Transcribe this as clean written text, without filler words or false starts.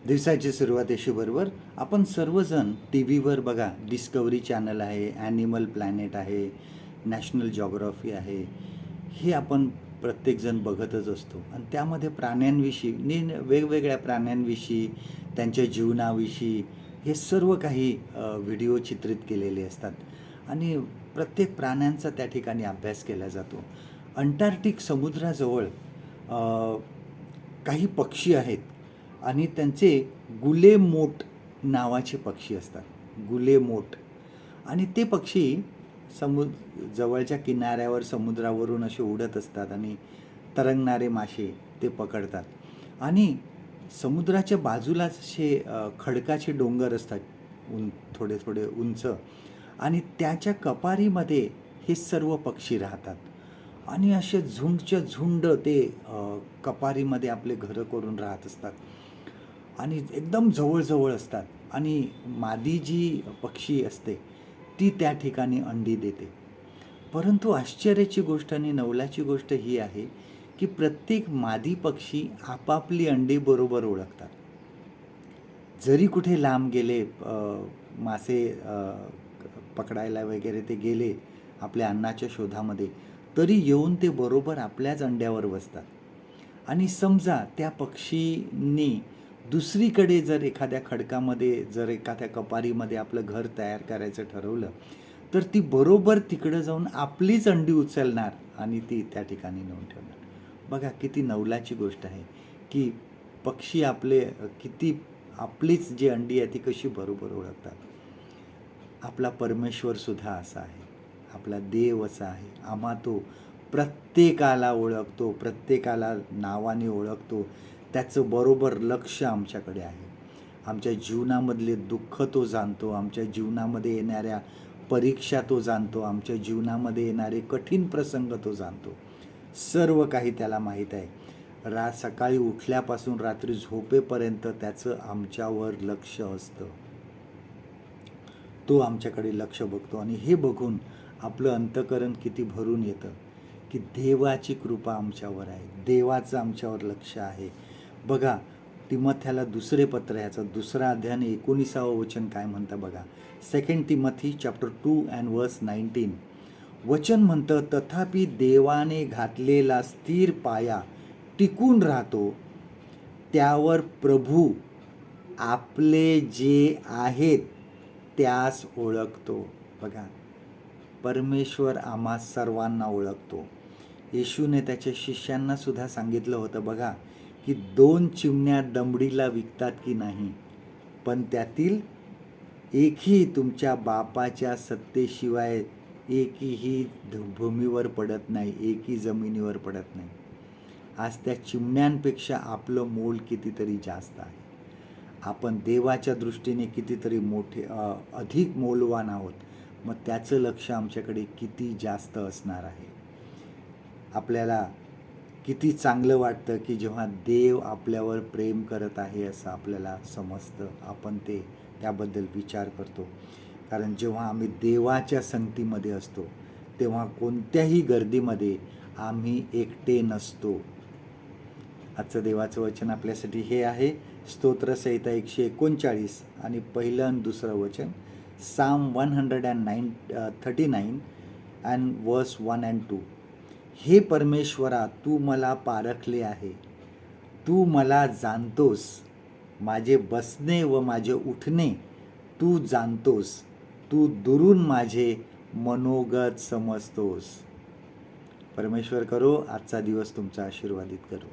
दिवसाची सुरुवात बरोबर आपण सर्वजण टी व्हीवर बघा, डिस्कवरी चॅनल आहे, ॲनिमल प्लॅनेट आहे, नॅशनल जॉग्राफी आहे. हे आपण प्रत्येकजण बघतच असतो आणि त्यामध्ये प्राण्यांविषयी वेगवेगळ्या प्राण्यांविषयी, त्यांच्या जीवनाविषयी हे सर्व काही व्हिडिओ चित्रित केलेले असतात आणि प्रत्येक प्राण्यांचा त्या ठिकाणी अभ्यास केला जातो. अंटार्क्टिक समुद्राजवळ काही पक्षी आहेत आणि त्यांचे गुलेमोट नावाचे पक्षी असतात. गुलेमोट. आणि ते पक्षी जवळच्या किनाऱ्यावर समुद्रावरून असे उडत असतात आणि तरंगणारे मासे ते पकडतात. आणि समुद्राच्या बाजूलाच असे खडकाचे डोंगर असतात, थोडे थोडे उंच, आणि त्याच्या कपारीमध्ये हे सर्व पक्षी राहतात आणि असे झुंडच्या झुंड ते कपारीमध्ये आपले घरं करून राहत असतात आणि एकदम जवळजवळ असतात. आणि मादी जी पक्षी असते ती त्या ठिकाणी अंडी देते. परंतु आश्चर्याची गोष्ट आणि नवलाची गोष्ट ही आहे की प्रत्येक मादी पक्षी आपापली अंडी बरोबर ओळखतात. जरी कुठे लांब गेले, मासे पकडायला वगैरे ते गेले आपल्या अन्नाच्या शोधामध्ये, तरी येऊन ते बरोबर आपल्याच अंड्यावर बसतात. आणि समजा त्या पक्षींनी दुसरीकडे जर एखाद्या खडकामध्ये, जर एखाद्या कपारीमध्ये आपलं घर तयार करायचं ठरवलं, तर ती बरोबर तिकडं जाऊन आपलीच अंडी उचलणार आणि ती त्या ठिकाणी नेऊन ठेवणार. बघा किती नवलाची गोष्ट आहे की पक्षी किती आपलीच जी अंडी आहे ती कशी बरोबर ओळखतात. आपला परमेश्वरसुद्धा असा आहे, आपला देव असा आहे. आम्हा तो प्रत्येकाला ओळखतो, प्रत्येकाला नावाने ओळखतो. त्याचं बरोबर लक्ष आमच्याकडे आहे. आमच्या जीवनामधले दुःख तो जाणतो, आमच्या जीवनामध्ये येणाऱ्या परीक्षा तो जाणतो, आमच्या जीवनामध्ये येणारे कठीण प्रसंग तो जाणतो. सर्व काही त्याला माहीत आहे. सकाळी उठल्यापासून रात्री झोपेपर्यंत त्याचं आमच्यावर लक्ष असतं. तो आमच्याकडे लक्ष बघतो आणि हे बघून आपलं अंतःकरण किती भरून येतं की देवाची कृपा आमच्यावर आहे, देवाचं आमच्यावर लक्ष आहे. बघा, तिमथ्याला दुसरे पत्र, ह्याचा 2 अध्याय 19 वचन काय म्हणतं बघा. 2 तिमथी चॅप्टर 2 अँड वर्स 19. वचन म्हणतं, तथापि देवाने घातलेला स्थिर पाया टिकून राहतो, त्यावर प्रभू आपले जे आहेत त्यास ओळखतो. बघा, परमेश्वर आम्हा सर्वांना ओळखतो. येशूने त्याच्या शिष्यांना सुद्धा सांगितलं होतं बघा की 2 चिमण्या दमडीला विकतात की नाही, पण त्यातील एकही तुमच्या बापाच्या सत्तेशिवाय एकही भूमीवर पडत नाही, एकही जमिनीवर पडत नाही. आज त्या चिमण्यांपेक्षा आपलं मोल कितीतरी जास्त आहे. आपण देवाच्या दृष्टीने कितीतरी अधिक मोलवान आहोत. मग त्याचं लक्ष आमच्याकडे किती जास्त असणार आहे. आपल्याला किती चांगलं वाटतं की जेव्हा देव आपल्यावर प्रेम करत आहे असं आपल्याला समजतं, आपण त्याबद्दल विचार करतो. कारण जेव्हा आम्ही देवाच्या संगतीमध्ये असतो तेव्हा कोणत्याही गर्दीमध्ये आम्ही एकटे नसतो. आजचं देवाचं वचन आपल्यासाठी हे आहे, स्तोत्रसंहिता 139 आणि 1 आणि 2 वचन, साम 139 अँड वर्स 1 अँड 2. हे परमेश्वरा, तू मला पारखले आहे, तू मला जाणतोस, माझे बसणे व माझे उठणे तू जाणतोस, तू दुरून माझे मनोगत समजतोस. परमेश्वर करो आजचा दिवस तुमचा आशीर्वादित करो.